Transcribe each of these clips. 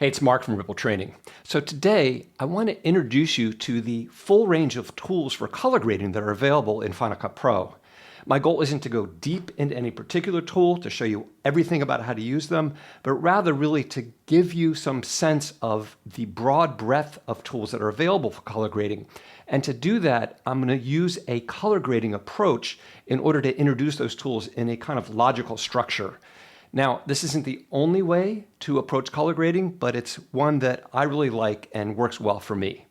Hey, it's Mark from Ripple Training. So today, I want to introduce you to the full range of tools for color grading that are available in Final Cut Pro. My goal isn't to go deep into any particular tool to show you everything about how to use them, but rather really to give you some sense of the broad breadth of tools that are available for color grading. And to do that, I'm going to use a color grading approach in order to introduce those tools in a kind of logical structure. Now, this isn't the only way to approach color grading, but it's one that I really like and works well for me.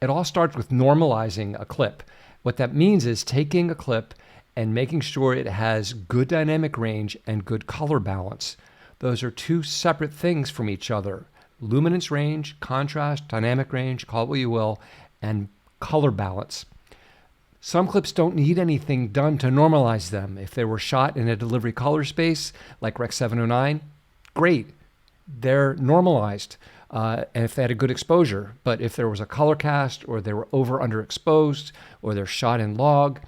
It all starts with normalizing a clip. What that means is taking a clip and making sure it has good dynamic range and good color balance. Those are two separate things from each other. Luminance range, contrast, dynamic range, call it what you will, and color balance. Some clips don't need anything done to normalize them. If they were shot in a delivery color space like Rec 709, great, they're normalized. And if they had a good exposure. But if there was a color cast or they were underexposed or they're shot in log,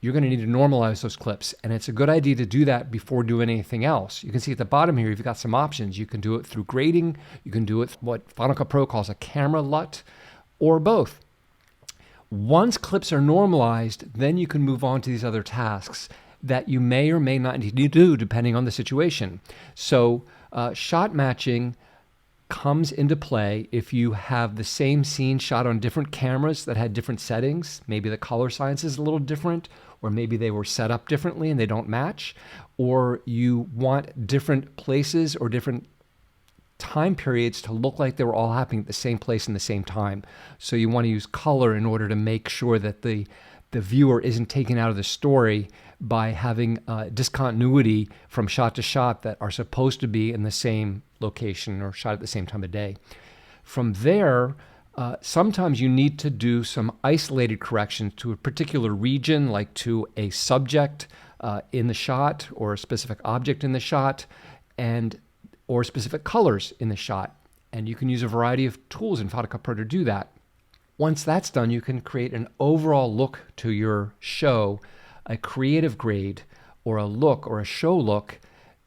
you're going to need to normalize those clips. And it's a good idea to do that before doing anything else. You can see at the bottom here, you've got some options. You can do it through grading. You can do it what Final Cut Pro calls a camera LUT, or both. Once clips are normalized, then you can move on to these other tasks that you may or may not need to do depending on the situation. So shot matching comes into play if you have the same scene shot on different cameras that had different settings. Maybe the color science is a little different, or maybe they were set up differently and they don't match, or you want different places or different time periods to look like they were all happening at the same place in the same time. So you want to use color in order to make sure that the viewer isn't taken out of the story by having discontinuity from shot to shot that are supposed to be in the same location or shot at the same time of day. From there, sometimes you need to do some isolated corrections to a particular region, like to a subject in the shot or a specific object in the shot, or specific colors in the shot. And you can use a variety of tools in Final Cut Pro to do that. Once that's done, you can create an overall look to your show, a creative grade or a look or a show look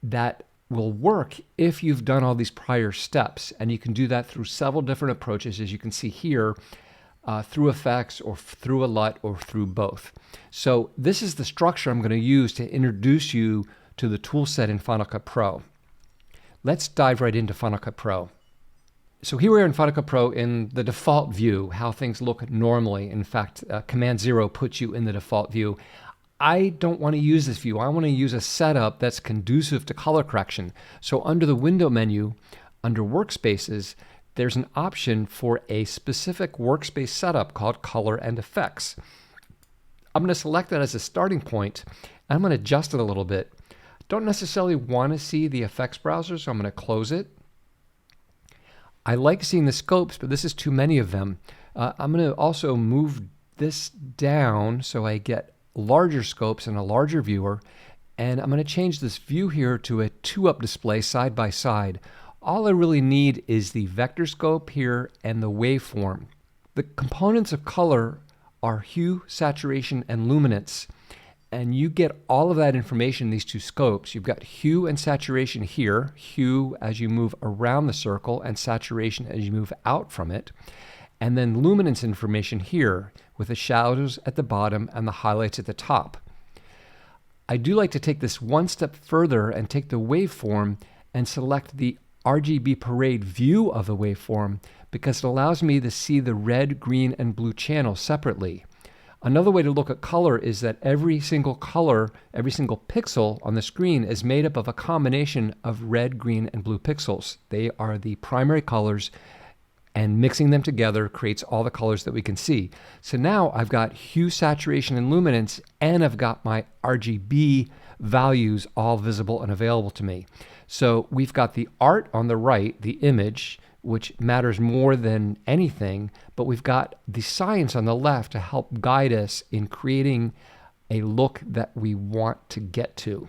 that will work if you've done all these prior steps. And you can do that through several different approaches, as you can see here, through effects or through a LUT or through both. So this is the structure I'm going to use to introduce you to the tool set in Final Cut Pro. Let's dive right into Final Cut Pro. So here we are in Final Cut Pro in the default view, how things look normally. In fact, Command 0 puts you in the default view. I don't want to use this view. I want to use a setup that's conducive to color correction. So under the window menu, under Workspaces, there's an option for a specific workspace setup called Color and Effects. I'm going to select that as a starting point, and I'm going to adjust it a little bit. Don't necessarily want to see the effects browser, so I'm going to close it. I like seeing the scopes, but this is too many of them. I'm going to also move this down so I get larger scopes and a larger viewer, and I'm going to change this view here to a 2-up display side by side. All I really need is the vector scope here and the waveform. The components of color are hue, saturation, and luminance. And you get all of that information in these two scopes. You've got hue and saturation here, hue as you move around the circle and saturation as you move out from it. And then luminance information here with the shadows at the bottom and the highlights at the top. I do like to take this one step further and take the waveform and select the RGB parade view of the waveform because it allows me to see the red, green, and blue channels separately. Another way to look at color is that every single color, every single pixel on the screen is made up of a combination of red, green, and blue pixels. They are the primary colors, and mixing them together creates all the colors that we can see. So now I've got hue, saturation, and luminance, and I've got my RGB values all visible and available to me. So we've got the art on the right, the image, which matters more than anything, but we've got the science on the left to help guide us in creating a look that we want to get to.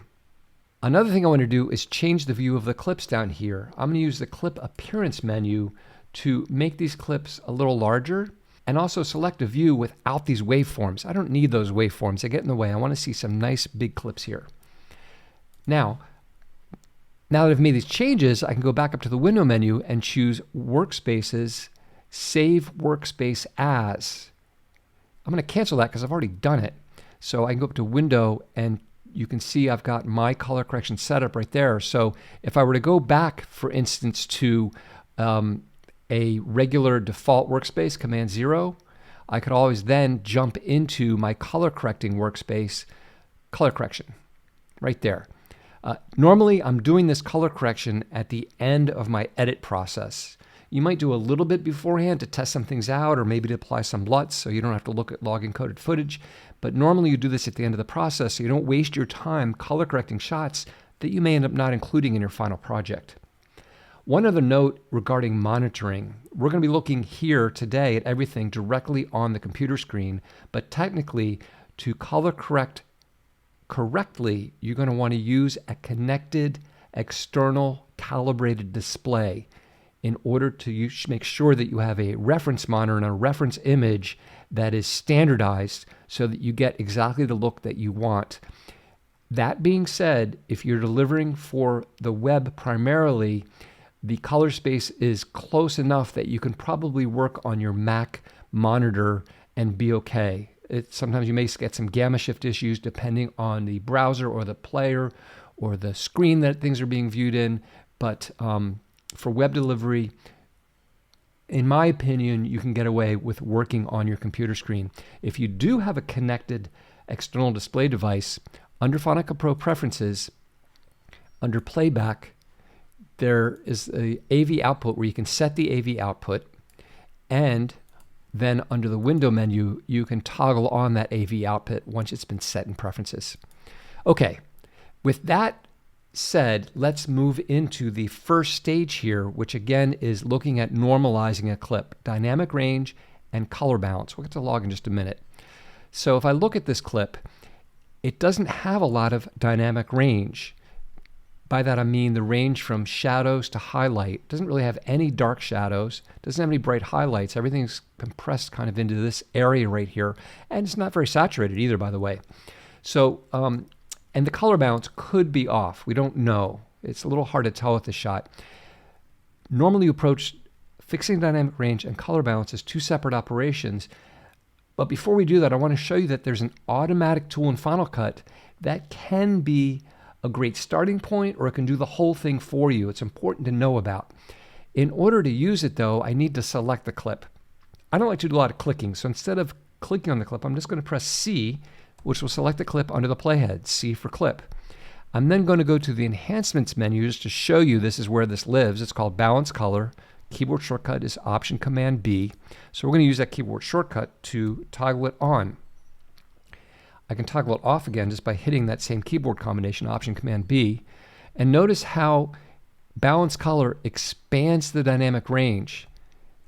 Another thing I want to do is change the view of the clips down here. I'm going to use the clip appearance menu to make these clips a little larger and also select a view without these waveforms. I don't need those waveforms. They get in the way. I want to see some nice big clips here. Now that I've made these changes, I can go back up to the window menu and choose Workspaces, Save Workspace As. I'm going to cancel that because I've already done it. So I can go up to Window, and you can see I've got my color correction setup right there. So if I were to go back, for instance, to a regular default workspace, Command 0, I could always then jump into my color correcting workspace, color correction, right there. Normally, I'm doing this color correction at the end of my edit process. You might do a little bit beforehand to test some things out, or maybe to apply some LUTs so you don't have to look at log encoded footage. But normally you do this at the end of the process so you don't waste your time color correcting shots that you may end up not including in your final project. One other note regarding monitoring. We're going to be looking here today at everything directly on the computer screen, but technically to color correct correctly, you're going to want to use a connected external calibrated display in order to make sure that you have a reference monitor and a reference image that is standardized so that you get exactly the look that you want. That being said, if you're delivering for the web primarily, the color space is close enough that you can probably work on your Mac monitor and be okay. Sometimes you may get some gamma shift issues depending on the browser or the player or the screen that things are being viewed in, but for web delivery, in my opinion, you can get away with working on your computer screen. If you do have a connected external display device, under Final Cut Pro Preferences, under Playback, there is a AV output where you can set the AV output, and then under the window menu, you can toggle on that AV output once it's been set in Preferences. Okay, with that said, let's move into the first stage here, which again is looking at normalizing a clip, dynamic range and color balance. We'll get to log in just a minute. So if I look at this clip, it doesn't have a lot of dynamic range. By that I mean the range from shadows to highlight. It doesn't really have any dark shadows, doesn't have any bright highlights. Everything's compressed kind of into this area right here, and it's not very saturated either, by the way. So and the color balance could be off. We don't know. It's a little hard to tell with this shot. Normally you approach fixing dynamic range and color balance as two separate operations. But before we do that, I want to show you that there's an automatic tool in Final Cut that can be a great starting point, or it can do the whole thing for you. It's important to know about. In order to use it though, I need to select the clip. I don't like to do a lot of clicking, so instead of clicking on the clip, I'm just going to press C, which will select the clip under the playhead, C for clip. I'm then going to go to the enhancements menu just to show you this is where this lives. It's called balance color. Keyboard shortcut is Option Command B. So we're going to use that keyboard shortcut to toggle it on. I can toggle it off again just by hitting that same keyboard combination, Option Command B. And notice how balance color expands the dynamic range.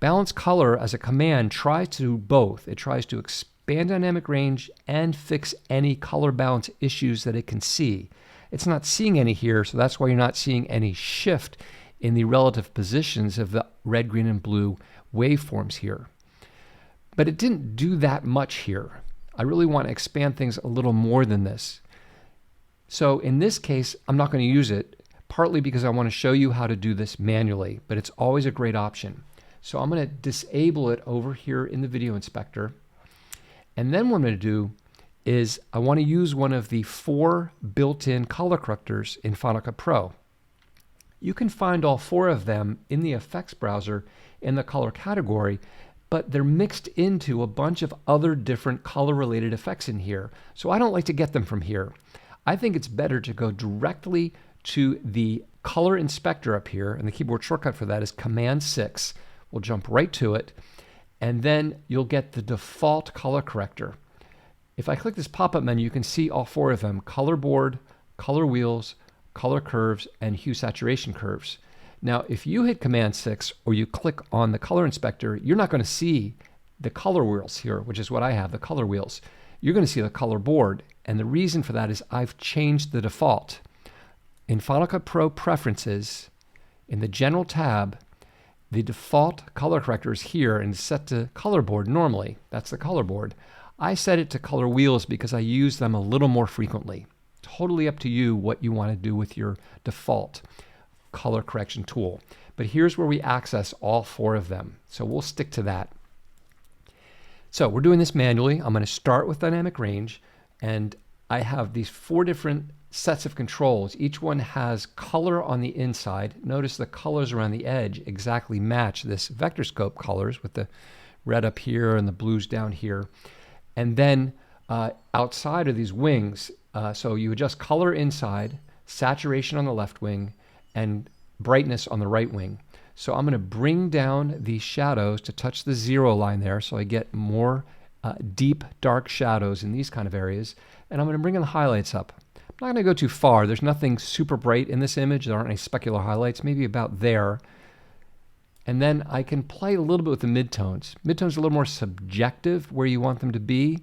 Balance color as a command tries to do both. It tries to expand dynamic range and fix any color balance issues that it can see. It's not seeing any here, so that's why you're not seeing any shift in the relative positions of the red, green, and blue waveforms here. But it didn't do that much here. I really want to expand things a little more than this. So in this case, I'm not going to use it, partly because I want to show you how to do this manually, but it's always a great option. So I'm going to disable it over here in the video inspector. And then what I'm going to do is I want to use one of the 4 built-in color correctors in Final Cut Pro. You can find all 4 of them in the effects browser in the color category, but they're mixed into a bunch of other different color-related effects in here. So I don't like to get them from here. I think it's better to go directly to the color inspector up here, and the keyboard shortcut for that is Command 6. We'll jump right to it. And then you'll get the default color corrector. If I click this pop-up menu, you can see all 4 of them: color board, color wheels, color curves, and hue saturation curves. Now, if you hit Command 6 or you click on the color inspector, you're not going to see the color wheels here, which is what I have, the color wheels. You're going to see the color board. And the reason for that is I've changed the default. In Final Cut Pro Preferences, in the General tab, The default color corrector is here and set to color board normally. That's the color board. I set it to color wheels because I use them a little more frequently. Totally up to you what you want to do with your default color correction tool. But here's where we access all 4 of them. So we'll stick to that. So we're doing this manually. I'm going to start with dynamic range, and I have these 4 different sets of controls. Each one has color on the inside. Notice the colors around the edge exactly match this vector scope colors, with the red up here and the blues down here. And then outside are these wings. So you adjust color inside, saturation on the left wing, and brightness on the right wing. So I'm going to bring down these shadows to touch the 0 line there, so I get more deep dark shadows in these kind of areas. And I'm going to bring in the highlights up. I'm not going to go too far. There's nothing super bright in this image. There aren't any specular highlights, maybe about there. And then I can play a little bit with the midtones. Midtones are a little more subjective where you want them to be,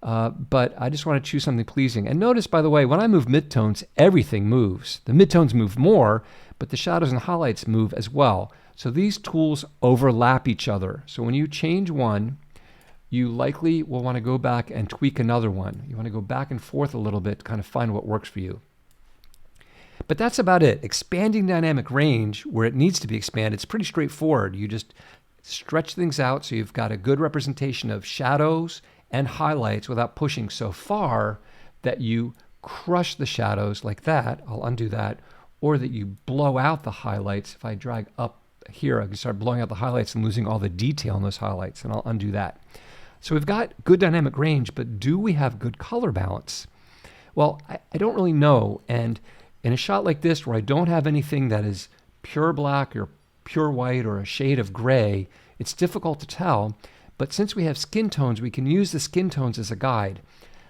but I just want to choose something pleasing. And notice, by the way, when I move midtones, everything moves. The midtones move more, but the shadows and highlights move as well. So these tools overlap each other. So when you change one, you likely will want to go back and tweak another one. You want to go back and forth a little bit to kind of find what works for you. But that's about it. Expanding dynamic range where it needs to be expanded, it's pretty straightforward. You just stretch things out so you've got a good representation of shadows and highlights without pushing so far that you crush the shadows like that. I'll undo that. Or that you blow out the highlights. If I drag up here, I can start blowing out the highlights and losing all the detail in those highlights, and I'll undo that. So we've got good dynamic range, but do we have good color balance? Well, I don't really know. And in a shot like this where I don't have anything that is pure black or pure white or a shade of gray, it's difficult to tell. But since we have skin tones, we can use the skin tones as a guide.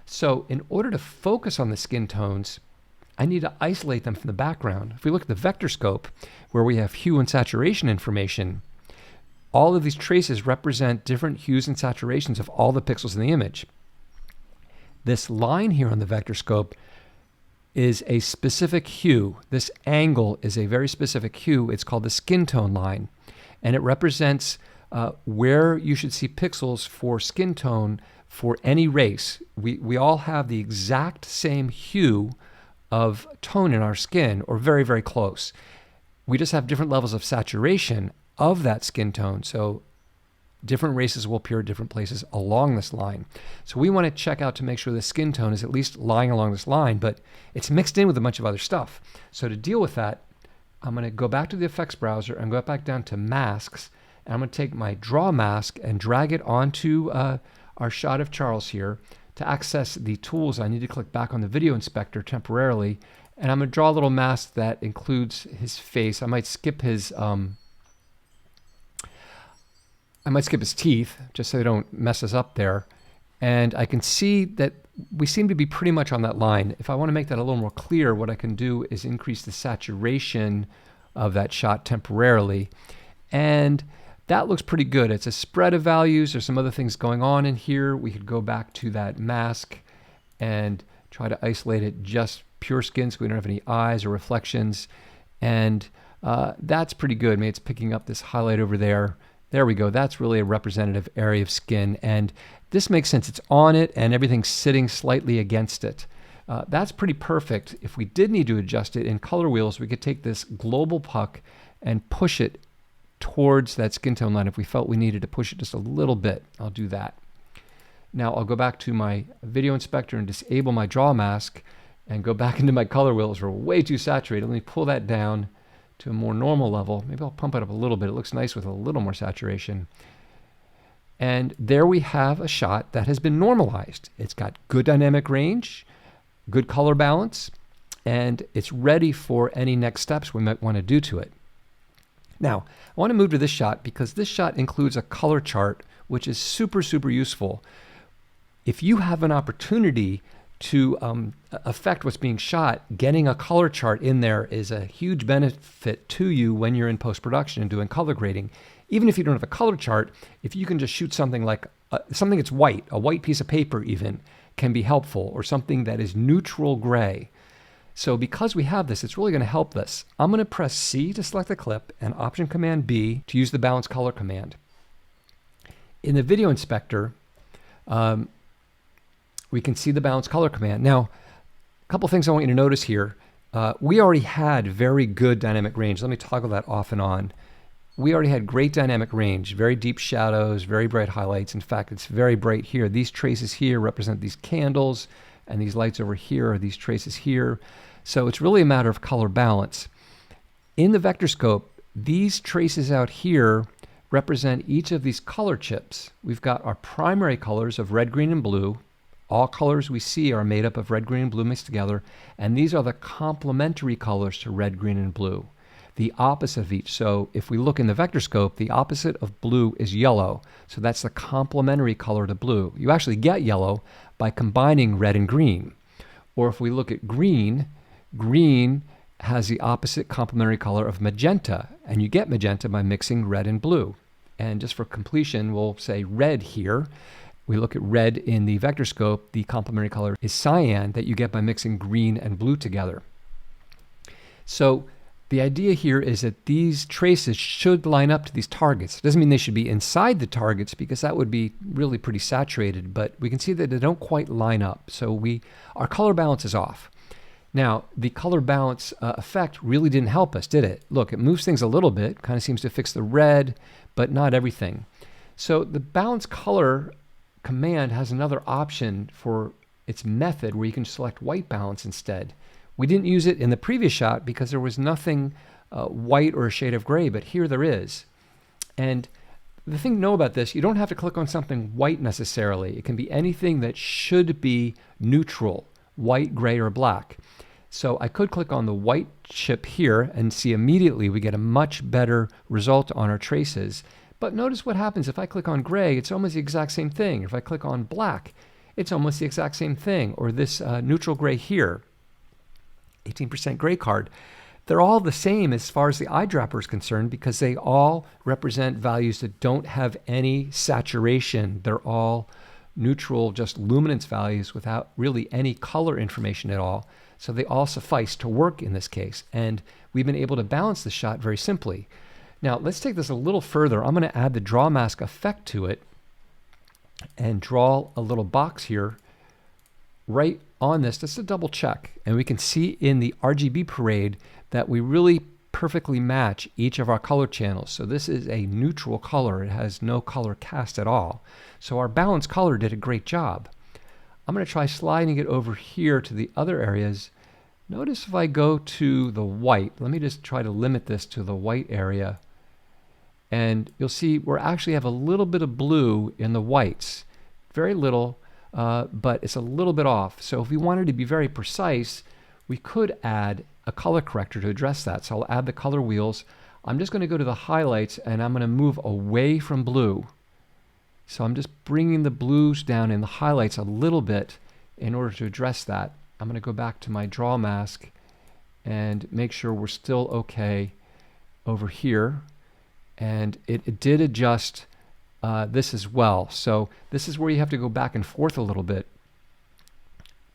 So in order to focus on the skin tones, I need to isolate them from the background. If we look at the vector scope, where we have hue and saturation information, all of these traces represent different hues and saturations of all the pixels in the image. This line here on the vector scope is a specific hue. This angle is a very specific hue. It's called the skin tone line, and it represents where you should see pixels for skin tone for any race. We all have the exact same hue of tone in our skin, or very, very close. We just have different levels of saturation of that skin tone. So different races will appear at different places along this line. So we want to check out to make sure the skin tone is at least lying along this line, but it's mixed in with a bunch of other stuff. So to deal with that, I'm going to go back to the effects browser and go back down to masks, and I'm going to take my draw mask and drag it onto our shot of Charles here. To access the tools, I need to click back on the video inspector temporarily, and I'm going to draw a little mask that includes his face. I might skip his teeth just so they don't mess us up there. And I can see that we seem to be pretty much on that line. If I want to make that a little more clear, what I can do is increase the saturation of that shot temporarily. And that looks pretty good. It's a spread of values. There's some other things going on in here. We could go back to that mask and try to isolate it just pure skin so we don't have any eyes or reflections. And that's pretty good. Maybe it's picking up this highlight over there. There we go. That's really a representative area of skin. And this makes sense. It's on it and everything's sitting slightly against it. That's pretty perfect. If we did need to adjust it in color wheels, we could take this global puck and push it towards that skin tone line if we felt we needed to push it just a little bit. I'll do that. Now I'll go back to my video inspector and disable my draw mask and go back into my color wheels. We're way too saturated. Let me pull that down to a more normal level. Maybe I'll pump it up a little bit. It looks nice with a little more saturation. And there we have a shot that has been normalized. It's got good dynamic range, good color balance, and it's ready for any next steps we might want to do to it. Now, I want to move to this shot because this shot includes a color chart, which is super, super useful. If you have an opportunity to affect what's being shot, getting a color chart in there is a huge benefit to you when you're in post-production and doing color grading. Even if you don't have a color chart, if you can just shoot something like something that's white, a white piece of paper even, can be helpful, or something that is neutral gray. So because we have this, it's really going to help this. I'm going to press C to select the clip and Option Command B to use the balance color command. In the video inspector, we can see the balance color command. Now, a couple things I want you to notice here. We already had very good dynamic range. Let me toggle that off and on. We already had great dynamic range, very deep shadows, very bright highlights. In fact, it's very bright here. These traces here represent these candles, and these lights over here are these traces here. So it's really a matter of color balance. In the vector scope, these traces out here represent each of these color chips. We've got our primary colors of red, green, and blue. All colors we see are made up of red, green, and blue mixed together, and these are the complementary colors to red, green, and blue, the opposite of each. So if we look in the vector scope, the opposite of blue is yellow, so that's the complementary color to blue. You actually get yellow by combining red and green. Or if we look at green, green has the opposite complementary color of magenta, and you get magenta by mixing red and blue. And just for completion, we'll say red here. We look at red in the vector scope, the complementary color is cyan that you get by mixing green and blue together. So the idea here is that these traces should line up to these targets. It doesn't mean they should be inside the targets because that would be really pretty saturated, but we can see that they don't quite line up. So our color balance is off. Now, the color balance effect really didn't help us, did it? Look, it moves things a little bit, kind of seems to fix the red, but not everything. So the balance color command has another option for its method where you can select white balance instead. We didn't use it in the previous shot because there was nothing white or a shade of gray, but here there is. And the thing to know about this, you don't have to click on something white necessarily. It can be anything that should be neutral, white, gray, or black. So I could click on the white chip here and see immediately we get a much better result on our traces. But notice what happens if I click on gray, it's almost the exact same thing. If I click on black, it's almost the exact same thing. Or this neutral gray here, 18% gray card. They're all the same as far as the eyedropper is concerned because they all represent values that don't have any saturation. They're all neutral, just luminance values without really any color information at all. So they all suffice to work in this case. And we've been able to balance the shot very simply. Now let's take this a little further. I'm going to add the draw mask effect to it and draw a little box here right on this just to double check. And we can see in the RGB parade that we really perfectly match each of our color channels. So this is a neutral color. It has no color cast at all. So our balance color did a great job. I'm going to try sliding it over here to the other areas. Notice if I go to the white, let me just try to limit this to the white area. And you'll see we actually have a little bit of blue in the whites. Very little, but it's a little bit off. So if we wanted to be very precise, we could add a color corrector to address that. So I'll add the color wheels. I'm just going to go to the highlights and I'm going to move away from blue. So I'm just bringing the blues down in the highlights a little bit in order to address that. I'm going to go back to my draw mask and make sure we're still okay over here. And it did adjust this as well. So this is where you have to go back and forth a little bit.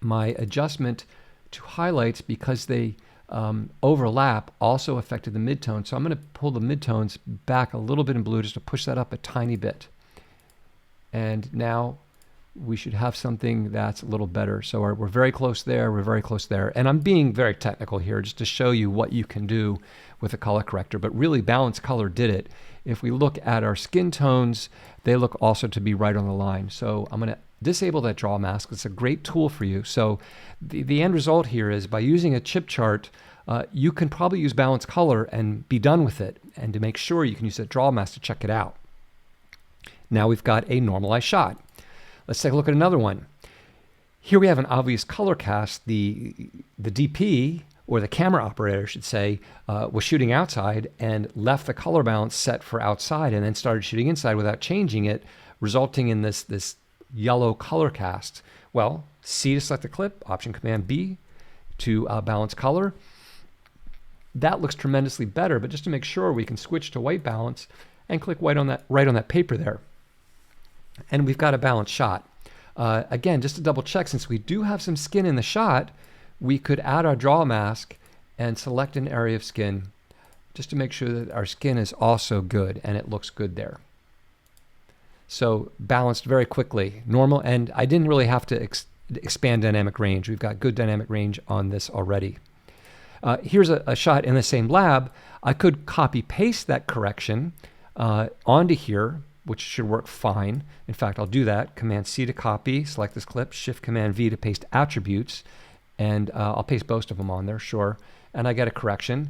My adjustment to highlights, because they overlap, also affected the midtone. So I'm going to pull the midtones back a little bit in blue just to push that up a tiny bit. And now we should have something that's a little better. So we're very close there, we're very close there. And I'm being very technical here just to show you what you can do with a color corrector, but really Balance Color did it. If we look at our skin tones, they look also to be right on the line. So I'm going to disable that draw mask. It's a great tool for you. So the end result here is by using a chip chart, you can probably use Balance Color and be done with it. And to make sure, you can use that draw mask to check it out. Now we've got a normalized shot. Let's take a look at another one. Here we have an obvious color cast. The DP, or the camera operator, I should say, was shooting outside and left the color balance set for outside and then started shooting inside without changing it, resulting in this yellow color cast. Well, C to select the clip, Option Command B to balance color. That looks tremendously better, but just to make sure, we can switch to white balance and click white on that, right on that paper there. And we've got a balanced shot. Again, just to double check, since we do have some skin in the shot, we could add our draw mask and select an area of skin just to make sure that our skin is also good and it looks good there. So balanced very quickly, normal, and I didn't really have to expand dynamic range. We've got good dynamic range on this already. Here's a shot in the same lab. I could copy paste that correction onto here, which should work fine. In fact, I'll do that. Command C to copy, select this clip, Shift Command V to paste attributes, and I'll paste both of them on there, sure. And I get a correction.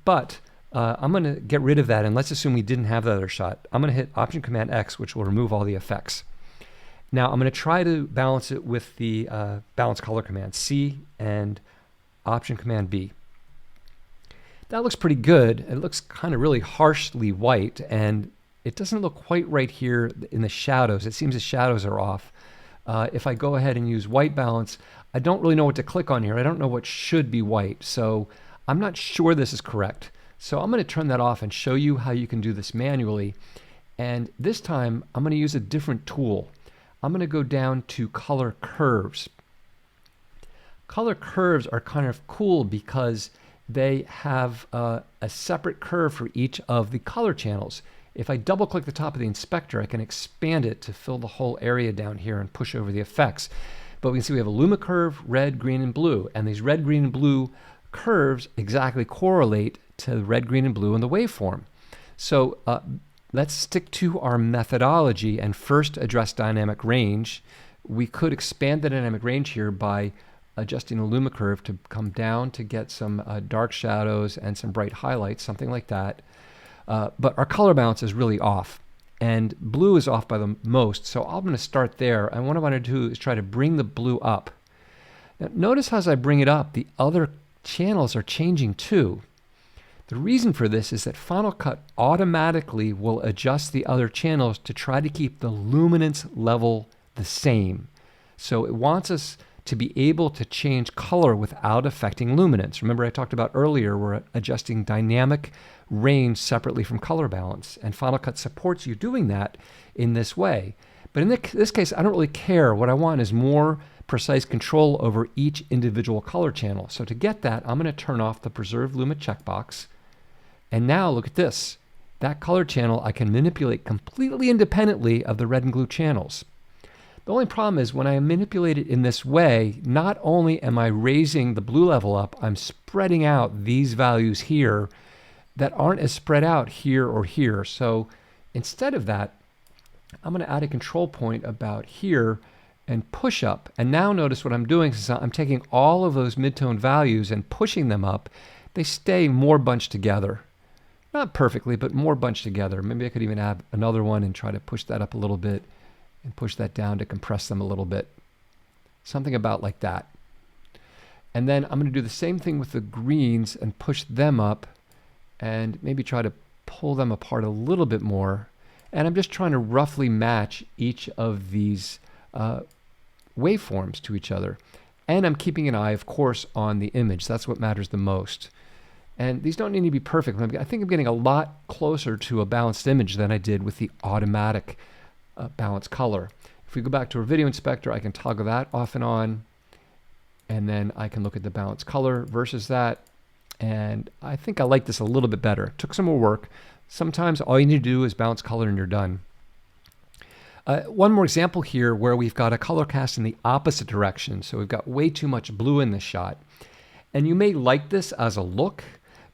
But I'm going to get rid of that, and let's assume we didn't have the other shot. I'm going to hit Option Command X, which will remove all the effects. Now I'm going to try to balance it with the balance color command, C and Option Command B. That looks pretty good. It looks kind of really harshly white, and it doesn't look quite right here in the shadows. It seems the shadows are off. If I go ahead and use white balance, I don't really know what to click on here. I don't know what should be white, so I'm not sure this is correct. So I'm going to turn that off and show you how you can do this manually. And this time, I'm going to use a different tool. I'm going to go down to Color Curves. Color curves are kind of cool because they have a separate curve for each of the color channels. If I double click the top of the inspector, I can expand it to fill the whole area down here and push over the effects. But we can see we have a luma curve, red, green, and blue. And these red, green, and blue curves exactly correlate to the red, green, and blue in the waveform. So let's stick to our methodology and first address dynamic range. We could expand the dynamic range here by adjusting the luma curve to come down to get some dark shadows and some bright highlights, something like that. But our color balance is really off, and blue is off by the most, so I'm going to start there, and what I want to do is try to bring the blue up. Now, notice as I bring it up, the other channels are changing too. The reason for this is that Final Cut automatically will adjust the other channels to try to keep the luminance level the same. So it wants us to be able to change color without affecting luminance. Remember I talked about earlier, we're adjusting dynamic range separately from color balance, and Final Cut supports you doing that in this way. But in this case, I don't really care. What I want is more precise control over each individual color channel. So to get that, I'm going to turn off the Preserve Luma checkbox. And now look at this. That color channel I can manipulate completely independently of the red and blue channels. The only problem is when I manipulate it in this way, not only am I raising the blue level up, I'm spreading out these values here that aren't as spread out here or here. So instead of that, I'm going to add a control point about here and push up. And now notice what I'm doing is I'm taking all of those midtone values and pushing them up. They stay more bunched together. Not perfectly, but more bunched together. Maybe I could even add another one and try to push that up a little bit and push that down to compress them a little bit. Something about like that. And then I'm going to do the same thing with the greens and push them up and maybe try to pull them apart a little bit more. And I'm just trying to roughly match each of these waveforms to each other. And I'm keeping an eye, of course, on the image. That's what matters the most. And these don't need to be perfect. I think I'm getting a lot closer to a balanced image than I did with the automatic balance color. If we go back to our video inspector, I can toggle that off and on, and then I can look at the balance color versus that. And I think I like this a little bit better. It took some more work. Sometimes all you need to do is balance color and you're done. One more example here where we've got a color cast in the opposite direction. So we've got way too much blue in this shot. And you may like this as a look,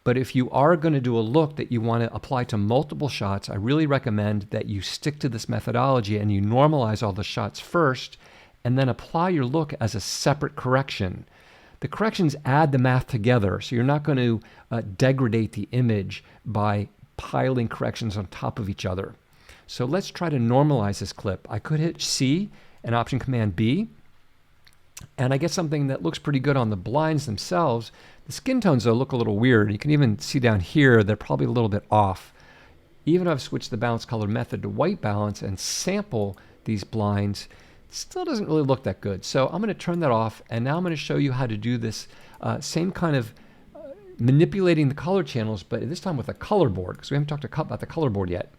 but if you are going to do a look that you want to apply to multiple shots, I really recommend that you stick to this methodology and you normalize all the shots first and then apply your look as a separate correction. The corrections add the math together, so you're not going to degrade the image by piling corrections on top of each other. So let's try to normalize this clip. I could hit C and Option Command B, and I get something that looks pretty good on the blinds themselves. The skin tones, though, look a little weird. You can even see down here, they're probably a little bit off. Even if I've switched the balance color method to white balance and sample these blinds, it still doesn't really look that good. So I'm going to turn that off, and now I'm going to show you how to do this same kind of manipulating the color channels, but this time with a color board, because we haven't talked about the color board yet.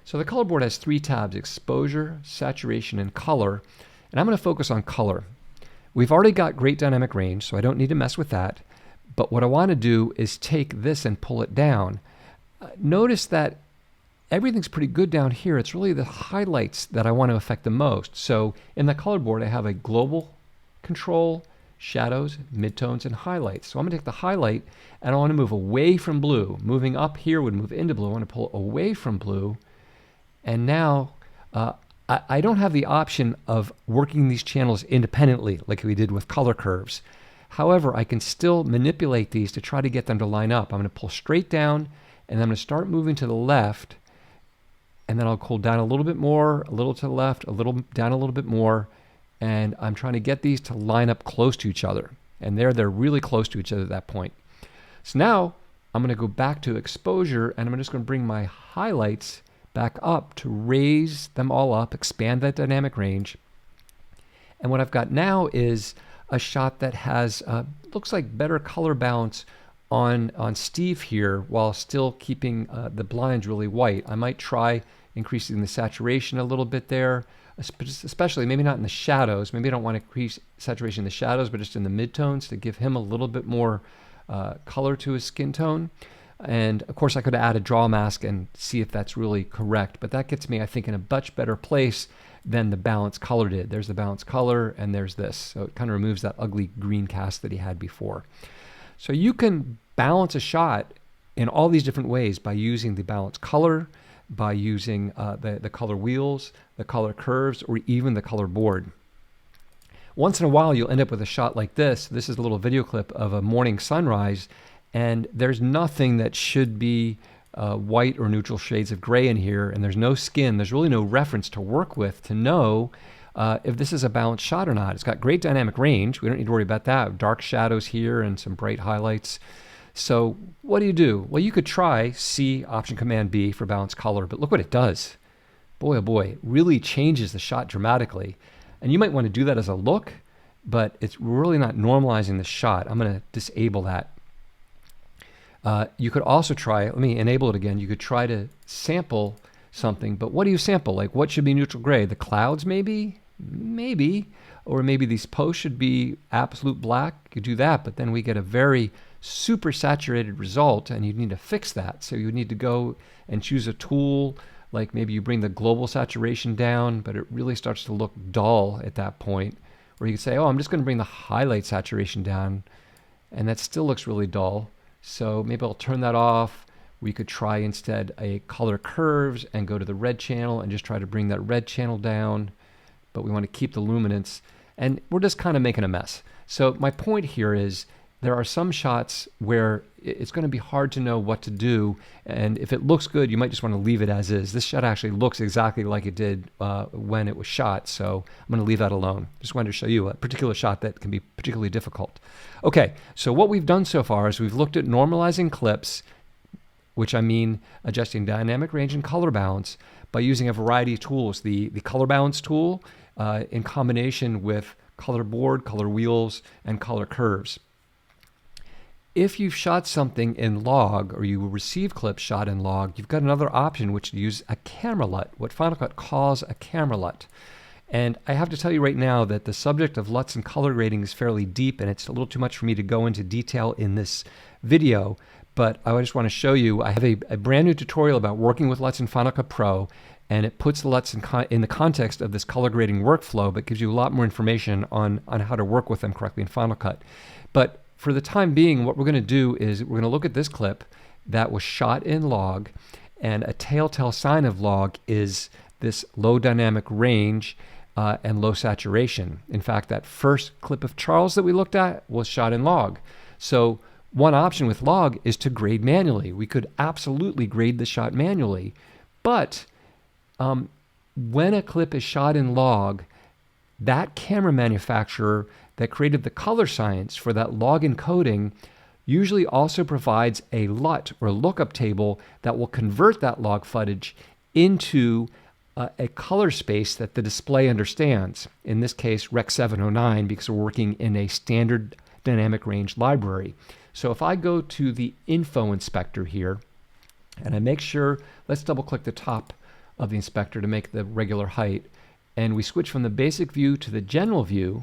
So the color board has 3 tabs: exposure, saturation, and color. And I'm going to focus on color. We've already got great dynamic range, so I don't need to mess with that. But what I want to do is take this and pull it down. Notice that everything's pretty good down here. It's really the highlights that I want to affect the most. So in the color board, I have a global control, shadows, midtones, and highlights. So I'm going to take the highlight and I want to move away from blue. Moving up here would move into blue. I want to pull away from blue. And now I don't have the option of working these channels independently like we did with color curves. However, I can still manipulate these to try to get them to line up. I'm going to pull straight down and I'm going to start moving to the left, and then I'll pull down a little bit more, a little to the left, a little down a little bit more, and I'm trying to get these to line up close to each other. And they're really close to each other at that point. So now I'm going to go back to exposure, and I'm just going to bring my highlights back up to raise them all up, expand that dynamic range. And what I've got now is a shot that has, looks like better color balance on Steve here while still keeping the blinds really white. I might try increasing the saturation a little bit there, especially maybe not in the shadows. Maybe I don't want to increase saturation in the shadows, but just in the midtones to give him a little bit more color to his skin tone. And of course I could add a draw mask and see if that's really correct, but that gets me, I think, in a much better place than the balance color did. There's the balance color and there's this. So it kind of removes that ugly green cast that he had before. So you can balance a shot in all these different ways by using the balance color, by using the color wheels, the color curves, or even the color board. Once in a while you'll end up with a shot like this. This is a little video clip of a morning sunrise, and there's nothing that should be white or neutral shades of gray in here, and there's no skin. There's really no reference to work with to know if this is a balanced shot or not. It's got great dynamic range. We don't need to worry about that. Dark shadows here and some bright highlights. So what do? Well, you could try C, Option Command B for balance color, but look what it does. Boy, oh boy, it really changes the shot dramatically. And you might want to do that as a look, but it's really not normalizing the shot. I'm going to disable that. You could also try, let me enable it again. You could try to sample something, but what do you sample? Like what should be neutral gray? The clouds maybe? Maybe. Or maybe these posts should be absolute black. You could do that, but then we get a very super saturated result, and you need to fix that. So you need to go and choose a tool, like maybe you bring the global saturation down, but it really starts to look dull at that point. Or you could say, oh, I'm just going to bring the highlight saturation down, and that still looks really dull. So maybe I'll turn that off. We could try instead a color curves and go to the red channel and just try to bring that red channel down, but we want to keep the luminance, and we're just kind of making a mess. So my point here is there are some shots where it's going to be hard to know what to do, and if it looks good, you might just want to leave it as is. This shot actually looks exactly like it did when it was shot, so I'm going to leave that alone. Just wanted to show you a particular shot that can be particularly difficult. Okay, so what we've done so far is we've looked at normalizing clips, which I mean adjusting dynamic range and color balance by using a variety of tools. The color balance tool in combination with color board, color wheels, and color curves. If you've shot something in log, or you receive clips shot in log, you've got another option, which is to use a camera LUT, what Final Cut calls a camera LUT. And I have to tell you right now that the subject of LUTs and color grading is fairly deep, and it's a little too much for me to go into detail in this video, but I just want to show you, I have a brand new tutorial about working with LUTs in Final Cut Pro, and it puts the LUTs in the context of this color grading workflow, but gives you a lot more information on how to work with them correctly in Final Cut. But for the time being, what we're going to do is we're going to look at this clip that was shot in log, and a telltale sign of log is this low dynamic range and low saturation. In fact, that first clip of Charles that we looked at was shot in log. So one option with log is to grade manually. We could absolutely grade the shot manually, but when a clip is shot in log, that camera manufacturer that created the color science for that log encoding usually also provides a LUT or lookup table that will convert that log footage into a color space that the display understands. In this case, Rec 709, because we're working in a standard dynamic range library. So if I go to the info inspector here, and I make sure, let's double click the top of the inspector to make the regular height, and we switch from the basic view to the general view,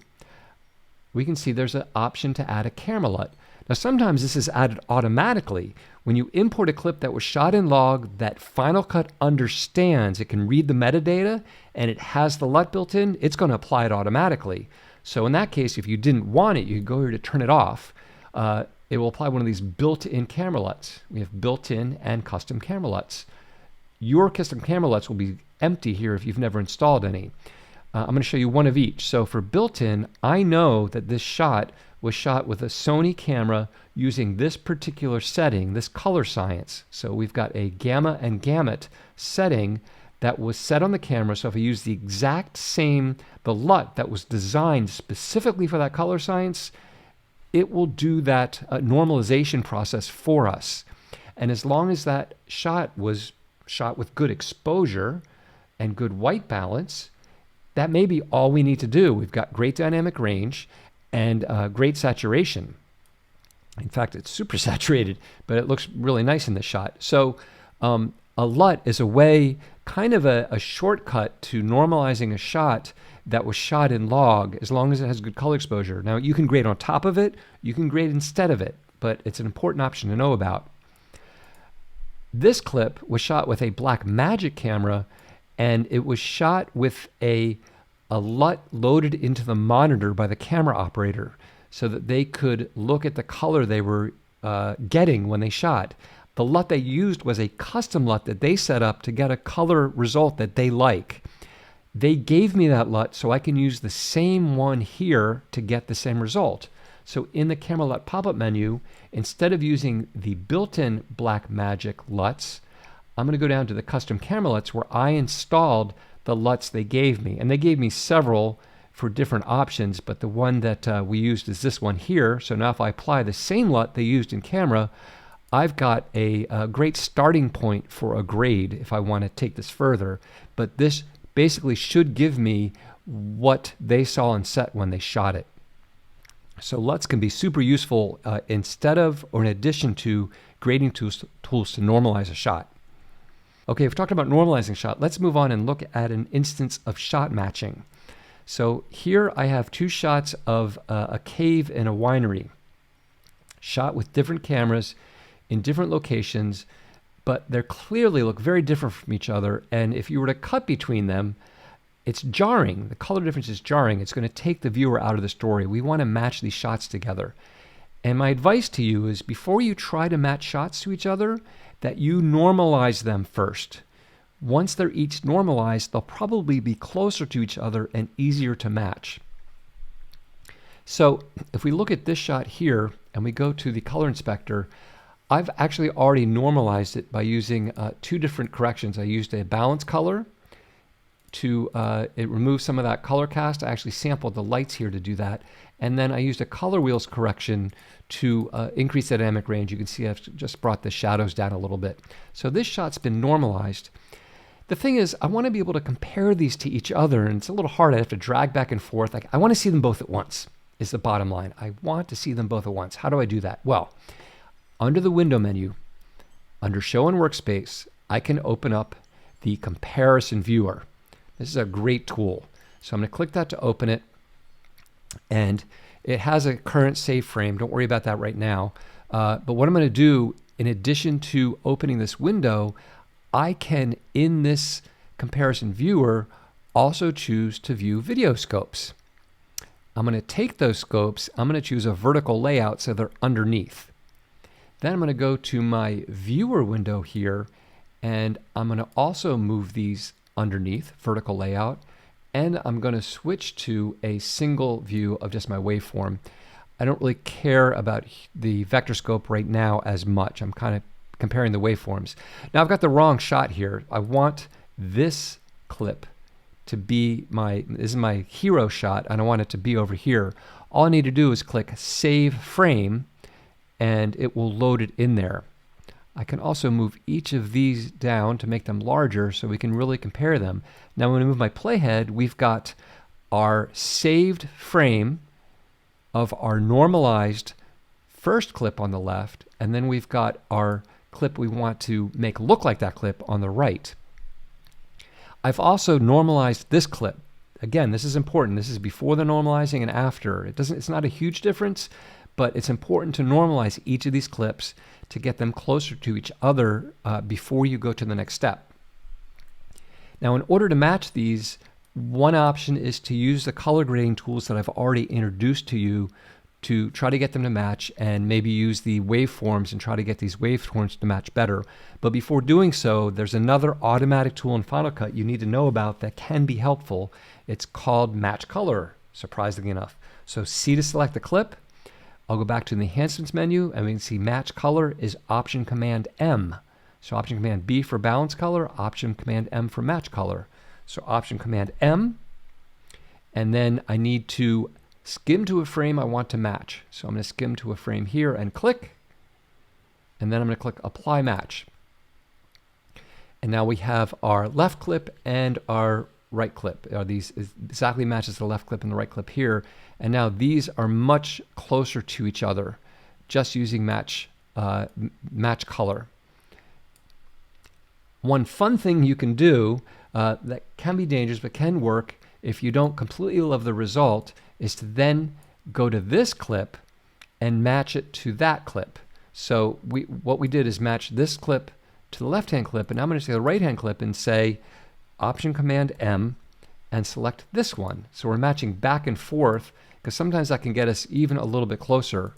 we can see there's an option to add a camera LUT. Now sometimes this is added automatically. When you import a clip that was shot in log that Final Cut understands, it can read the metadata and it has the LUT built in, it's going to apply it automatically. So in that case, if you didn't want it, you could go here to turn it off. It will apply one of these built-in camera LUTs. We have built-in and custom camera LUTs. Your custom camera LUTs will be empty here if you've never installed any. I'm going to show you one of each. So for built-in, I know that this shot was shot with a Sony camera using this particular setting, this color science. So we've got a gamma and gamut setting that was set on the camera. So if I use the exact same, the LUT that was designed specifically for that color science, it will do that normalization process for us. And as long as that shot was shot with good exposure and good white balance, that may be all we need to do. We've got great dynamic range and great saturation. In fact, it's super saturated, but it looks really nice in this shot. So a LUT is a way, kind of a shortcut to normalizing a shot that was shot in log, as long as it has good color exposure. Now you can grade on top of it, you can grade instead of it, but it's an important option to know about. This clip was shot with a Blackmagic camera, and it was shot with a LUT loaded into the monitor by the camera operator so that they could look at the color they were getting when they shot. The LUT they used was a custom LUT that they set up to get a color result that they like. They gave me that LUT so I can use the same one here to get the same result. So in the camera LUT pop-up menu, instead of using the built-in Blackmagic LUTs, I'm going to go down to the custom camera LUTs where I installed the LUTs they gave me. And they gave me several for different options, but the one that we used is this one here. So now if I apply the same LUT they used in camera, I've got a great starting point for a grade if I want to take this further. But this basically should give me what they saw on set when they shot it. So LUTs can be super useful instead of or in addition to grading tools to normalize a shot. Okay, we've talked about normalizing shot. Let's move on and look at an instance of shot matching. So here I have two shots of a cave in a winery, shot with different cameras in different locations, but they clearly look very different from each other. And if you were to cut between them, it's jarring. The color difference is jarring. It's going to take the viewer out of the story. We want to match these shots together. And my advice to you is before you try to match shots to each other, that you normalize them first. Once they're each normalized, they'll probably be closer to each other and easier to match. So if we look at this shot here and we go to the color inspector, I've actually already normalized it by using two different corrections. I used a balance color to it removes some of that color cast. I actually sampled the lights here to do that. And then I used a color wheels correction to increase the dynamic range. You can see I've just brought the shadows down a little bit. So this shot's been normalized. The thing is, I want to be able to compare these to each other, and it's a little hard. I have to drag back and forth. Like, I want to see them both at once, is the bottom line. I want to see them both at once. How do I do that? Well, under the window menu, under Show and Workspace, I can open up the comparison viewer. This is a great tool. So I'm going to click that to open it, and it has a current save frame. Don't worry about that right now. But what I'm going to do, in addition to opening this window, I can, in this comparison viewer, also choose to view video scopes. I'm going to take those scopes, I'm going to choose a vertical layout so they're underneath. Then I'm going to go to my viewer window here, and I'm going to also move these underneath, vertical layout, and I'm going to switch to a single view of just my waveform. I don't really care about the vector scope right now as much. I'm kind of comparing the waveforms. Now I've got the wrong shot here. I want this clip to be this is my hero shot, and I want it to be over here. All I need to do is click Save Frame, and it will load it in there. I can also move each of these down to make them larger so we can really compare them. Now when I move my playhead, we've got our saved frame of our normalized first clip on the left, and then we've got our clip we want to make look like that clip on the right. I've also normalized this clip. again, this is important. This is before the normalizing and after. It's not a huge difference, but it's important to normalize each of these clips to get them closer to each other before you go to the next step. Now, in order to match these, one option is to use the color grading tools that I've already introduced to you to try to get them to match, and maybe use the waveforms and try to get these waveforms to match better. But before doing so, there's another automatic tool in Final Cut you need to know about that can be helpful. It's called Match Color, surprisingly enough. So C to select the clip. I'll go back to the Enhancements menu, and we can see Match Color is Option Command M. So Option Command B for Balance Color, Option Command M for Match Color. So Option Command M, and then I need to skim to a frame I want to match. So I'm going to skim to a frame here and click, and then I'm going to click Apply Match. And now we have our left clip and our right clip. These exactly matches the left clip and the right clip here. And now these are much closer to each other, just using match color. One fun thing you can do that can be dangerous but can work if you don't completely love the result is to then go to this clip and match it to that clip. So what we did is match this clip to the left-hand clip, and now I'm going to say the right-hand clip and say Option Command M and select this one. So we're matching back and forth, because sometimes that can get us even a little bit closer.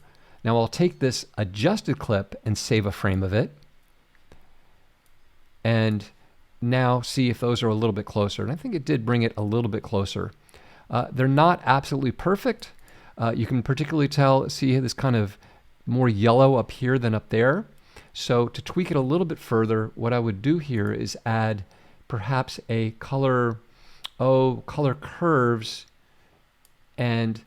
Now I'll take this adjusted clip and save a frame of it, and now see if those are a little bit closer. And I think it did bring it a little bit closer. They're not absolutely perfect. You can particularly see this kind of more yellow up here than up there. So to tweak it a little bit further, what I would do here is add perhaps a color curves, and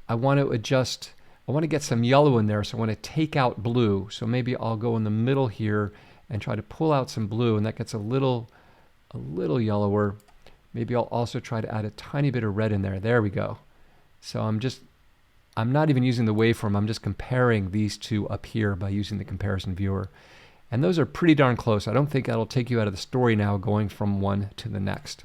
I want to get some yellow in there, so I want to take out blue. So maybe I'll go in the middle here and try to pull out some blue, and that gets a little yellower. Maybe I'll also try to add a tiny bit of red in there. There we go. So I'm not even using the waveform, I'm just comparing these two up here by using the comparison viewer. And those are pretty darn close. I don't think that'll take you out of the story now going from one to the next.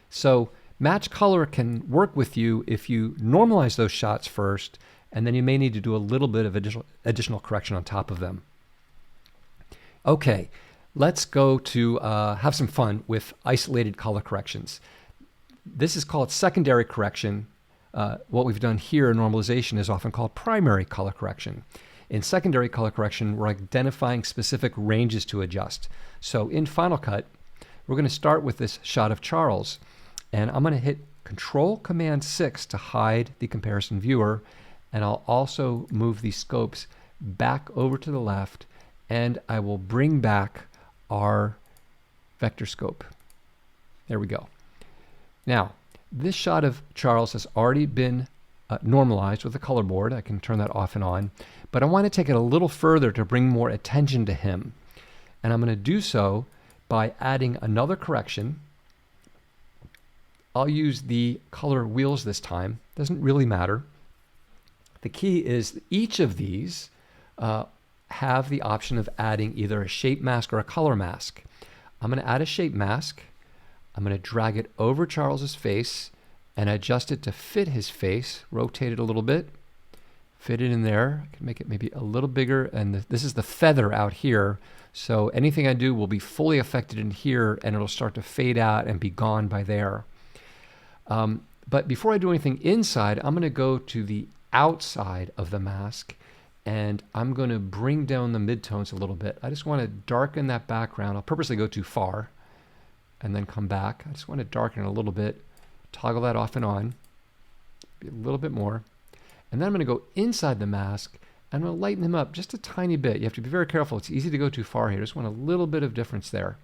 So match color can work with you if you normalize those shots first, and then you may need to do a little bit of additional correction on top of them. Okay, let's go to have some fun with isolated color corrections. This is called secondary correction. What we've done here in normalization is often called primary color correction. In secondary color correction, we're identifying specific ranges to adjust. So in Final Cut, we're going to start with this shot of Charles, and I'm going to hit Control-Command-6 to hide the comparison viewer, and I'll also move these scopes back over to the left, and I will bring back our vector scope. There we go. Now, this shot of Charles has already been normalized with the color board. I can turn that off and on, but I want to take it a little further to bring more attention to him. And I'm going to do so by adding another correction. I'll use the color wheels this time. Doesn't really matter. The key is each of these have the option of adding either a shape mask or a color mask. I'm going to add a shape mask. I'm going to drag it over Charles's face and adjust it to fit his face, rotate it a little bit, fit it in there. I can make it maybe a little bigger, and this is the feather out here, so anything I do will be fully affected in here, and it'll start to fade out and be gone by there. But before I do anything inside, I'm going to go to the outside of the mask, and I'm going to bring down the midtones a little bit. I just want to darken that background. I'll purposely go too far and then come back. I just want to darken it a little bit, toggle that off and on, a little bit more. And then I'm going to go inside the mask, and I'm going to lighten him up just a tiny bit. You have to be very careful. It's easy to go too far here. I just want a little bit of difference there.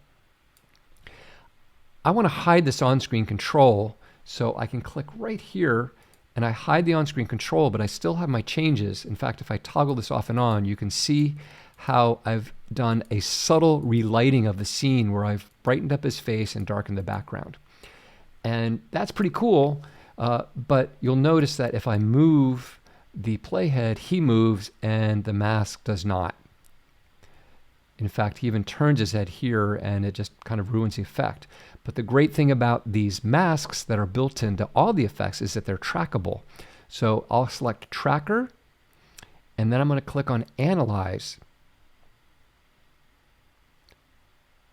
I want to hide this on-screen control, so I can click right here, and I hide the on-screen control, but I still have my changes. In fact, if I toggle this off and on, you can see how I've done a subtle relighting of the scene where I've brightened up his face and darkened the background. And that's pretty cool, but you'll notice that if I move the playhead, he moves and the mask does not. In fact, he even turns his head here and it just kind of ruins the effect. But the great thing about these masks that are built into all the effects is that they're trackable. So I'll select Tracker, and then I'm going to click on Analyze.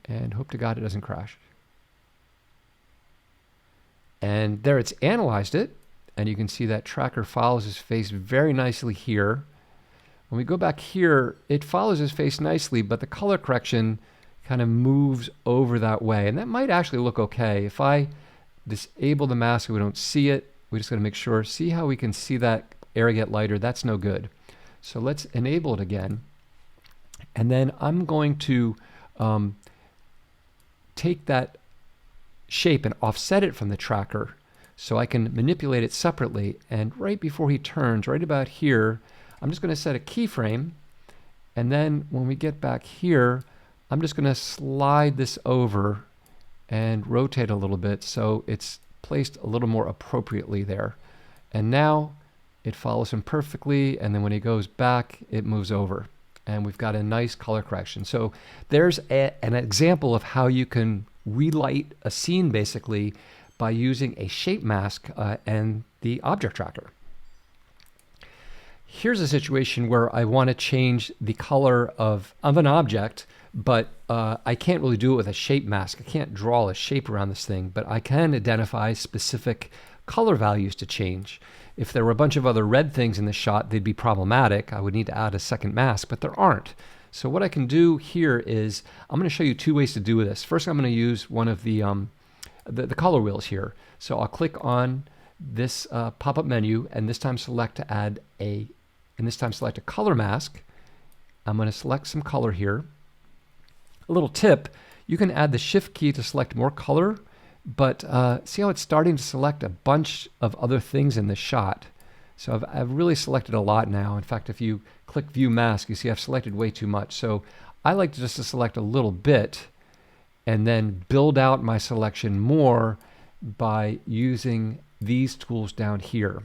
And hope to God it doesn't crash. And there, it's analyzed it. And you can see that Tracker follows his face very nicely here. When we go back here, it follows his face nicely, but the color correction kind of moves over that way. And that might actually look okay. If I disable the mask, we don't see it. We just got to make sure. See how we can see that area get lighter? That's no good. So let's enable it again. And then I'm going to take that shape and offset it from the tracker so I can manipulate it separately. And right before he turns, right about here, I'm just going to set a keyframe. And then when we get back here, I'm just going to slide this over and rotate a little bit so it's placed a little more appropriately there. And now it follows him perfectly, and then when he goes back, it moves over. And we've got a nice color correction. So there's an example of how you can relight a scene basically by using a shape mask and the object tracker. Here's a situation where I want to change the color of an object, but I can't really do it with a shape mask. I can't draw a shape around this thing, but I can identify specific color values to change. If there were a bunch of other red things in the shot, they'd be problematic. I would need to add a second mask, but there aren't. So what I can do here is, I'm going to show you two ways to do this. First, I'm going to use one of the color wheels here. So I'll click on this pop-up menu, and this time select to add a color mask. I'm going to select some color here. A little tip, you can add the Shift key to select more color, but see how it's starting to select a bunch of other things in the shot. So I've really selected a lot now. In fact, if you click View Mask, you see I've selected way too much. So I like just to select a little bit and then build out my selection more by using these tools down here.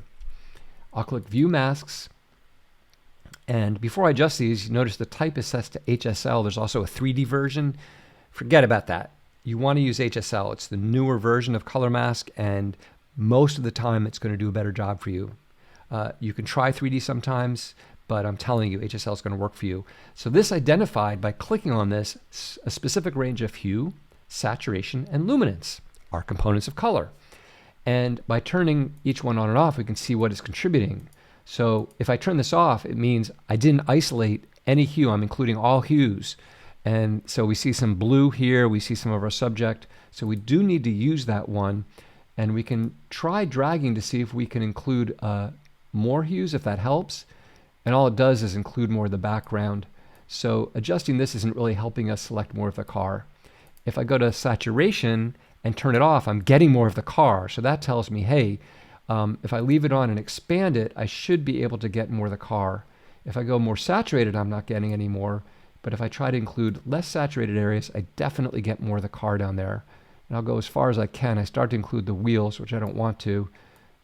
I'll click View Masks. And before I adjust these, you notice the type is set to HSL. There's also a 3D version. Forget about that. You want to use HSL. It's the newer version of Color Mask, and most of the time it's going to do a better job for you. You can try 3D sometimes, but I'm telling you, HSL is going to work for you. So this identified, by clicking on this, a specific range of hue, saturation, and luminance are components of color. And by turning each one on and off, we can see what is contributing. So if I turn this off, it means I didn't isolate any hue. I'm including all hues. And so we see some blue here, we see some of our subject. So we do need to use that one. And we can try dragging to see if we can include more hues, if that helps. And all it does is include more of the background. So adjusting this isn't really helping us select more of the car. If I go to saturation and turn it off, I'm getting more of the car. So that tells me, hey, if I leave it on and expand it, I should be able to get more of the car. If I go more saturated, I'm not getting any more. But if I try to include less saturated areas, I definitely get more of the car down there. And I'll go as far as I can. I start to include the wheels, which I don't want to.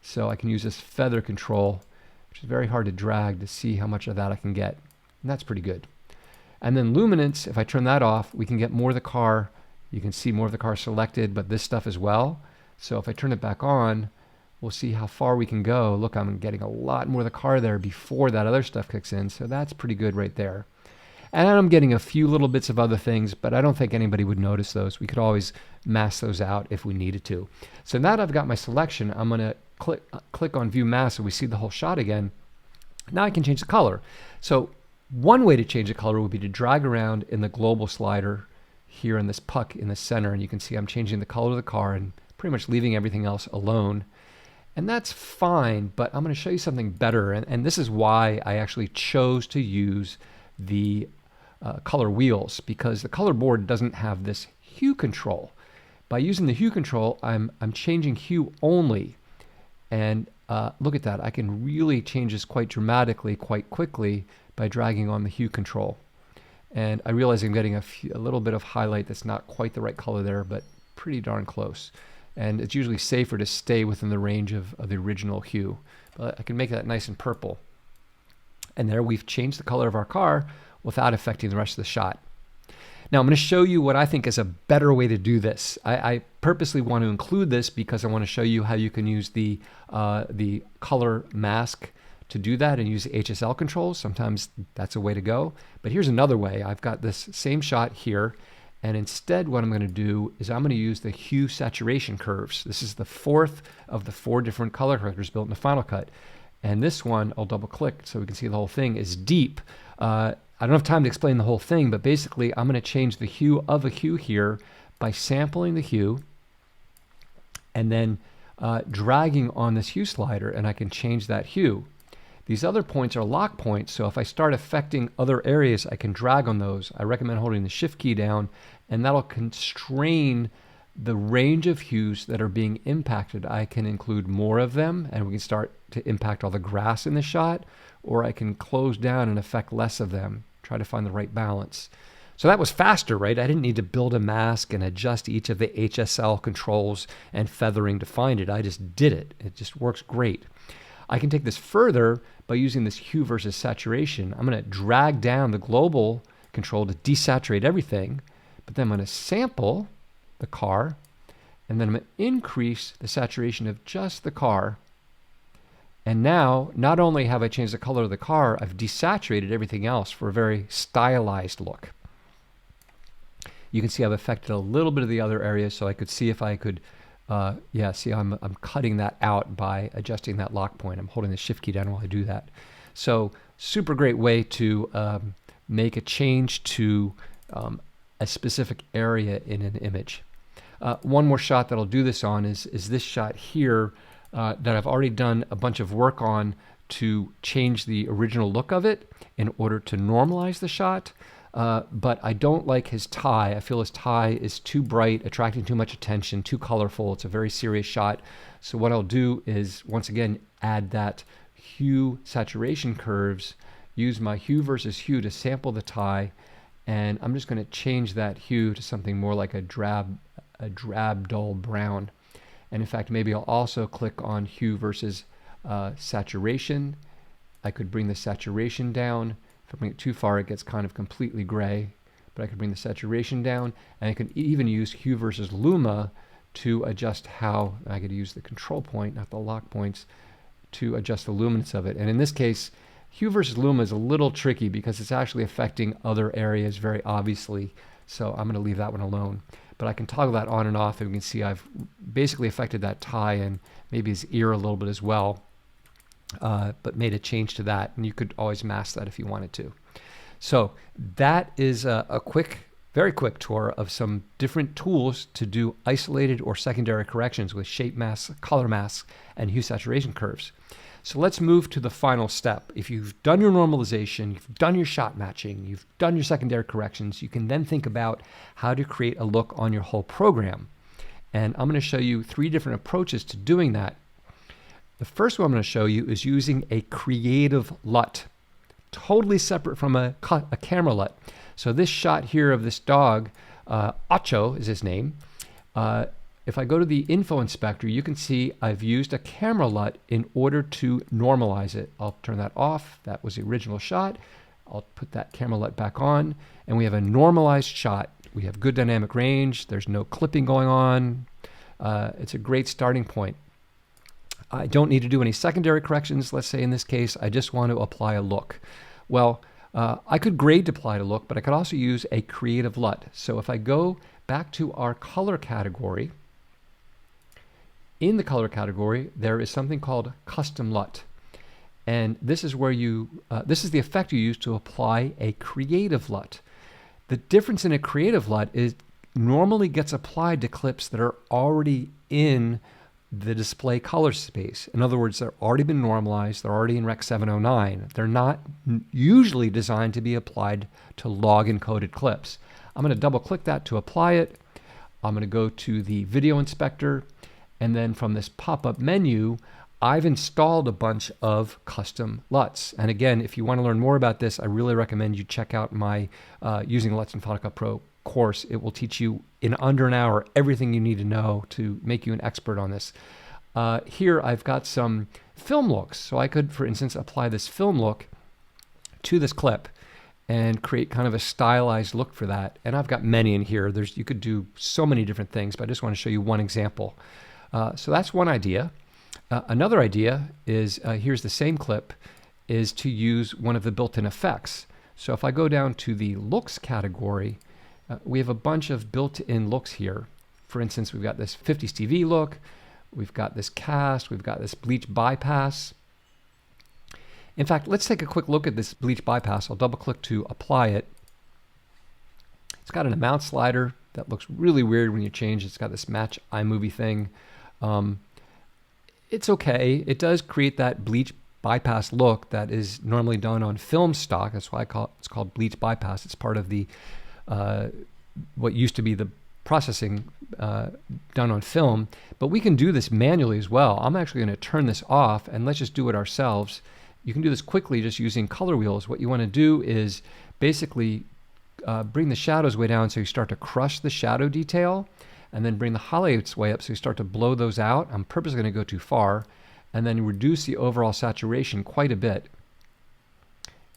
So I can use this feather control, which is very hard to drag, to see how much of that I can get. And that's pretty good. And then luminance, if I turn that off, we can get more of the car. You can see more of the car selected, but this stuff as well. So if I turn it back on, we'll see how far we can go. Look, I'm getting a lot more of the car there before that other stuff kicks in. So that's pretty good right there. And I'm getting a few little bits of other things, but I don't think anybody would notice those. We could always mask those out if we needed to. So now that I've got my selection, I'm going to click on View Mask so we see the whole shot again. Now I can change the color. So one way to change the color would be to drag around in the global slider here in this puck in the center, and you can see I'm changing the color of the car and pretty much leaving everything else alone. And that's fine, but I'm going to show you something better, and this is why I actually chose to use the color wheels, because the color board doesn't have this hue control. By using the hue control, I'm changing hue only, and look at that. I can really change this quite dramatically, quite quickly by dragging on the hue control. And I realize I'm getting a little bit of highlight that's not quite the right color there, but pretty darn close. And it's usually safer to stay within the range of the original hue. But I can make that nice and purple. And there we've changed the color of our car without affecting the rest of the shot. Now I'm going to show you what I think is a better way to do this. I purposely want to include this because I want to show you how you can use the color mask to do that and use the HSL controls. Sometimes that's a way to go. But here's another way. I've got this same shot here, and instead what I'm going to do is I'm going to use the hue saturation curves. This is the fourth of the 4 different color correctors built in Final Cut. And this one, I'll double click so we can see the whole thing, is deep. I don't have time to explain the whole thing, but basically I'm going to change the hue of a hue here by sampling the hue and then dragging on this hue slider, and I can change that hue. These other points are lock points, so if I start affecting other areas, I can drag on those. I recommend holding the Shift key down, and that'll constrain the range of hues that are being impacted. I can include more of them, and we can start to impact all the grass in the shot, or I can close down and affect less of them, try to find the right balance. So that was faster, right? I didn't need to build a mask and adjust each of the HSL controls and feathering to find it. I just did it. It just works great. I can take this further by using this hue versus saturation. I'm going to drag down the global control to desaturate everything, but then I'm going to sample the car, and then I'm going to increase the saturation of just the car. And now, not only have I changed the color of the car, I've desaturated everything else for a very stylized look. You can see I've affected a little bit of the other areas, so I could see if I could see I'm cutting that out by adjusting that lock point. I'm holding the Shift key down while I do that. So super great way to make a change to a specific area in an image. One more shot that I'll do this on is this shot here that I've already done a bunch of work on to change the original look of it in order to normalize the shot. But I don't like his tie. I feel his tie is too bright, attracting too much attention, too colorful. It's a very serious shot. So what I'll do is, once again, add that hue saturation curves, use my hue versus hue to sample the tie, and I'm just going to change that hue to something more like a drab dull brown. And in fact, maybe I'll also click on hue versus saturation. I could bring the saturation down. If I bring it too far, it gets kind of completely gray, but I could bring the saturation down, and I could even use hue versus luma to adjust how I could use the control point, not the lock points, to adjust the luminance of it. And in this case, hue versus luma is a little tricky because it's actually affecting other areas very obviously, so I'm going to leave that one alone. But I can toggle that on and off, and we can see I've basically affected that tie and maybe his ear a little bit as well. But made a change to that, and you could always mask that if you wanted to. So that is a quick, very quick tour of some different tools to do isolated or secondary corrections with shape masks, color masks, and hue saturation curves. So let's move to the final step. If you've done your normalization, you've done your shot matching, you've done your secondary corrections, you can then think about how to create a look on your whole program. And I'm going to show you 3 different approaches to doing that. The first one I'm going to show you is using a Creative LUT, totally separate from a camera LUT. So this shot here of this dog, Acho is his name. If I go to the info inspector, you can see I've used a camera LUT in order to normalize it. I'll turn that off. That was the original shot. I'll put that camera LUT back on, and we have a normalized shot. We have good dynamic range. There's no clipping going on. It's a great starting point. I don't need to do any secondary corrections. Let's say in this case, I just want to apply a look. Well, I could grade to apply a look, but I could also use a Creative LUT. So if I go back to our color category, in the color category, there is something called Custom LUT. And this is where this is the effect you use to apply a Creative LUT. The difference in a Creative LUT is normally gets applied to clips that are already in the display color space. In other words, they're already been normalized, they're already in Rec 709. They're not usually designed to be applied to log encoded clips. I'm going to double click that to apply it. I'm going to go to the video inspector, and then from this pop-up menu, I've installed a bunch of custom LUTs. And again, if you want to learn more about this, I really recommend you check out my Using LUTs in Final Cut Pro course. It will teach you in under an hour everything you need to know to make you an expert on this. Here I've got some film looks. So I could, for instance, apply this film look to this clip. and create kind of a stylized look for that. And I've got many in here. You could do so many different things, but I just want to show you one example. So that's one idea. Another idea is, here's the same clip, is to use one of the built-in effects. So if I go down to the looks category, we have a bunch of built-in looks here. For instance, we've got this 50s TV look, we've got this cast, we've got this bleach bypass. In fact, let's take a quick look at this bleach bypass. I'll double click to apply it. It's got an amount slider that looks really weird when you change. It's got this match iMovie thing. It's okay. It does create that bleach bypass look that is normally done on film stock. That's why it's called bleach bypass. It's part of the what used to be the processing done on film. But we can do this manually as well. I'm actually going to turn this off, and let's just do it ourselves. You can do this quickly just using color wheels. What you want to do is basically bring the shadows way down so you start to crush the shadow detail, and then bring the highlights way up so you start to blow those out. I'm purposely going to go too far, and then reduce the overall saturation quite a bit.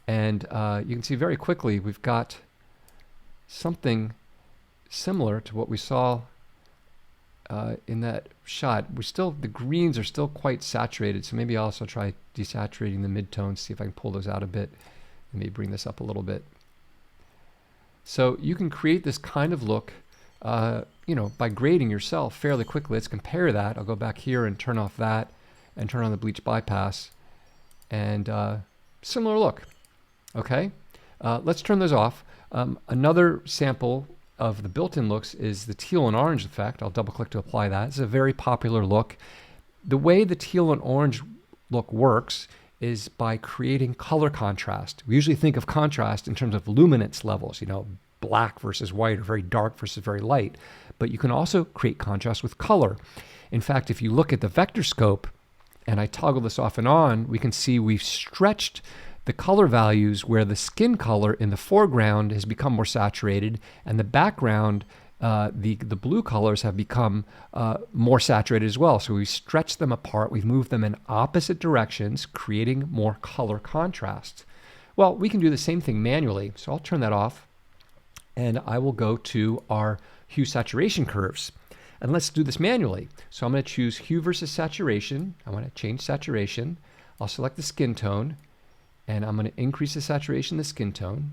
And you can see very quickly we've got something similar to what we saw in that shot. The greens are still quite saturated, so maybe I'll also try desaturating the midtones, see if I can pull those out a bit, and maybe bring this up a little bit. So you can create this kind of look by grading yourself fairly quickly. Let's compare that. I'll go back here and turn off that and turn on the bleach bypass, and similar look. Okay, let's turn those off. Another sample of the built-in looks is the teal and orange effect. I'll double click to apply that. It's a very popular look. The way the teal and orange look works is by creating color contrast. We usually think of contrast in terms of luminance levels, black versus white or very dark versus very light. But you can also create contrast with color. In fact, if you look at the vector scope, and I toggle this off and on, we can see we've stretched the color values where the skin color in the foreground has become more saturated, and the background, the blue colors have become more saturated as well. So we've stretched them apart, we've moved them in opposite directions, creating more color contrast. Well, we can do the same thing manually, so I'll turn that off, and I will go to our hue saturation curves. And let's do this manually. So I'm going to choose hue versus saturation. I want to change saturation. I'll select the skin tone, and I'm going to increase the saturation of the skin tone.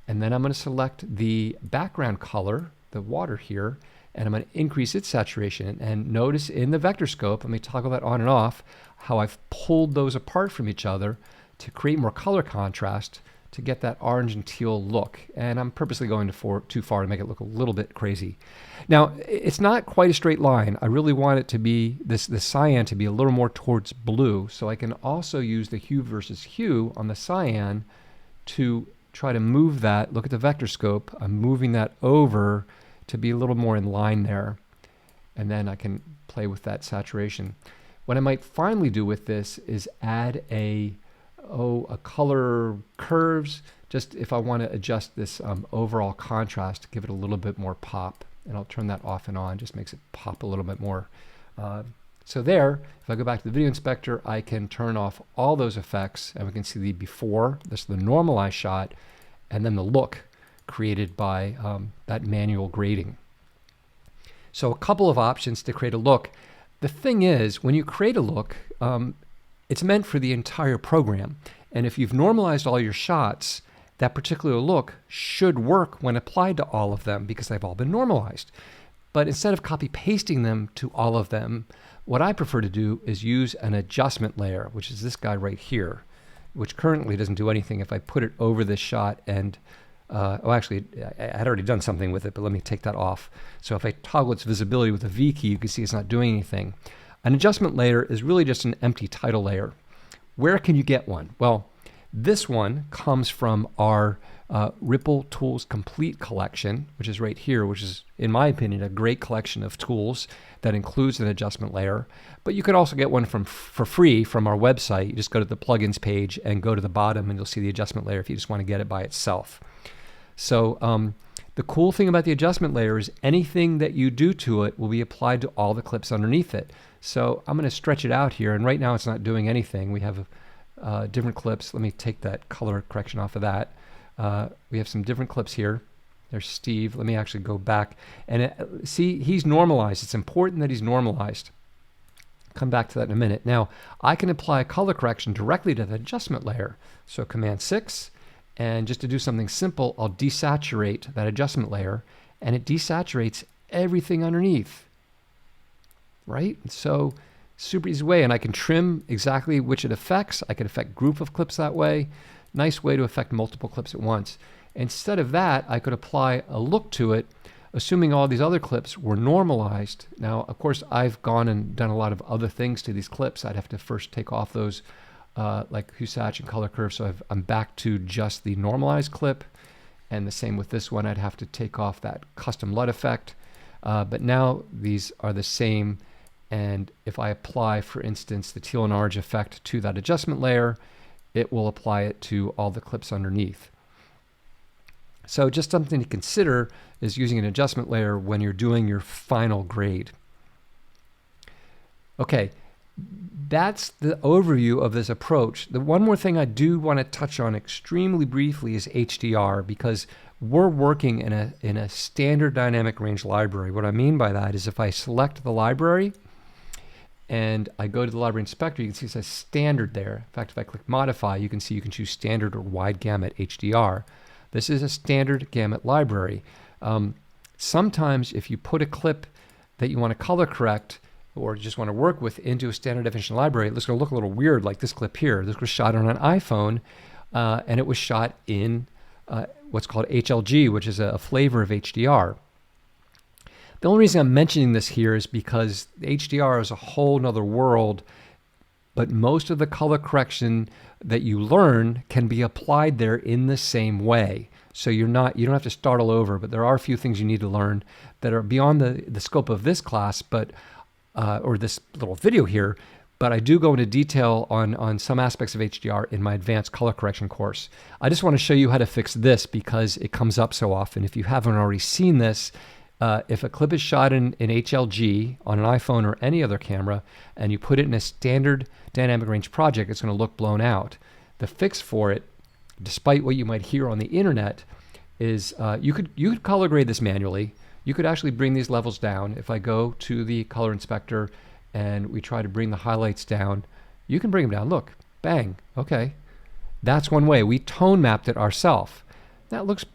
And then I'm going to select the background color, the water here, and I'm going to increase its saturation. And notice in the vector scope, let me toggle that on and off, how I've pulled those apart from each other to create more color contrast to get that orange and teal look. And I'm purposely going too far to make it look a little bit crazy. Now, it's not quite a straight line. I really want it to be, this cyan to be a little more towards blue. So I can also use the hue versus hue on the cyan to try to move that. Look at the vector scope. I'm moving that over to be a little more in line there. And then I can play with that saturation. What I might finally do with this is add a color curves, just if I want to adjust this overall contrast to give it a little bit more pop. And I'll turn that off and on, just makes it pop a little bit more. So there, if I go back to the video inspector, I can turn off all those effects, and we can see the before, this is the normalized shot, and then the look created by that manual grading. So a couple of options to create a look. The thing is, when you create a look, it's meant for the entire program. And if you've normalized all your shots, that particular look should work when applied to all of them because they've all been normalized. But instead of copy pasting them to all of them, what I prefer to do is use an adjustment layer, which is this guy right here, which currently doesn't do anything. If I put it over this shot and, actually I had already done something with it, but let me take that off. So if I toggle its visibility with the V key, you can see it's not doing anything. An adjustment layer is really just an empty title layer. Where can you get one? Well, this one comes from our Ripple Tools Complete collection, which is right here, which is, in my opinion, a great collection of tools that includes an adjustment layer. But you can also get one for free from our website. You just go to the plugins page and go to the bottom, and you'll see the adjustment layer if you just want to get it by itself. So the cool thing about the adjustment layer is anything that you do to it will be applied to all the clips underneath it. So I'm going to stretch it out here, and right now it's not doing anything. We have different clips. Let me take that color correction off of that. We have some different clips here. There's Steve. Let me actually go back. And see, he's normalized. It's important that he's normalized. Come back to that in a minute. Now, I can apply a color correction directly to the adjustment layer. So Command 6, and just to do something simple, I'll desaturate that adjustment layer, and it desaturates everything underneath, right? So super easy way, and I can trim exactly which it affects. I can affect group of clips that way. Nice way to affect multiple clips at once. Instead of that, I could apply a look to it, assuming all these other clips were normalized. Now, of course, I've gone and done a lot of other things to these clips. I'd have to first take off those like Husach and color curve. So I'm back to just the normalized clip. And the same with this one. I'd have to take off that custom LUT effect. But now these are the same. And if I apply, for instance, the teal and orange effect to that adjustment layer, it will apply it to all the clips underneath. So just something to consider is using an adjustment layer when you're doing your final grade. Okay, that's the overview of this approach. The one more thing I do want to touch on extremely briefly is HDR, because we're working in a standard dynamic range library. What I mean by that is if I select the library and I go to the library inspector, you can see it says standard there. In fact, if I click modify, you can see you can choose standard or wide gamut HDR. This is a standard gamut library. Sometimes if you put a clip that you want to color correct or just want to work with into a standard definition library, it's going to look a little weird, like this clip here. This was shot on an iPhone, and it was shot in what's called HLG, which is a flavor of HDR. The only reason I'm mentioning this here is because HDR is a whole nother world, but most of the color correction that you learn can be applied there in the same way. So you don't have to start all over, but there are a few things you need to learn that are beyond the scope of this class, but or this little video here. But I do go into detail on some aspects of HDR in my advanced color correction course. I just want to show you how to fix this because it comes up so often. If you haven't already seen this, if a clip is shot in HLG on an iPhone or any other camera, and you put it in a standard dynamic range project, it's going to look blown out. The fix for it, despite what you might hear on the internet, is you could color grade this manually. You could actually bring these levels down. If I go to the color inspector and we try to bring the highlights down, you can bring them down. Look, bang, okay. That's one way. We tone mapped it ourselves. That looks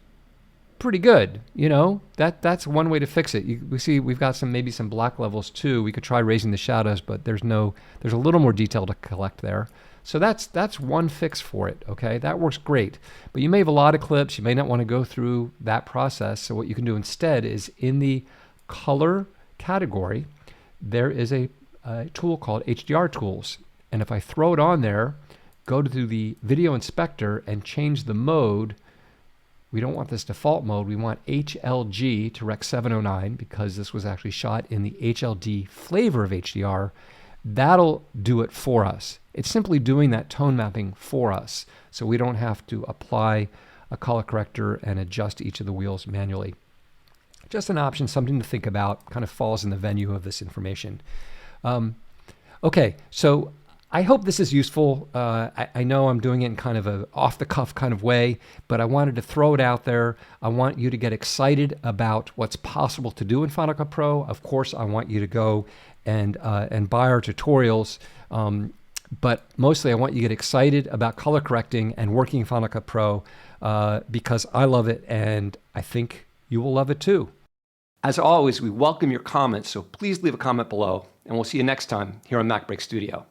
pretty good, you know. That's one way to fix it. We see we've got maybe some black levels too. We could try raising the shadows, but there's a little more detail to collect there. So that's one fix for it, okay? That works great. But you may have a lot of clips. You may not want to go through that process. So what you can do instead is in the color category, there is a tool called HDR Tools. And if I throw it on there, go to the video inspector and change the mode. We don't want this default mode. We want HLG to Rec 709 because this was actually shot in the HLD flavor of HDR. That'll do it for us. It's simply doing that tone mapping for us, so we don't have to apply a color corrector and adjust each of the wheels manually. Just an option, something to think about, kind of falls in the venue of this information. Okay, so I hope this is useful. I know I'm doing it in kind of a off-the-cuff kind of way, but I wanted to throw it out there. I want you to get excited about what's possible to do in Final Cut Pro. Of course, I want you to go and buy our tutorials, but mostly I want you to get excited about color correcting and working in Final Cut Pro because I love it and I think you will love it too. As always, we welcome your comments, so please leave a comment below, and we'll see you next time here on MacBreak Studio.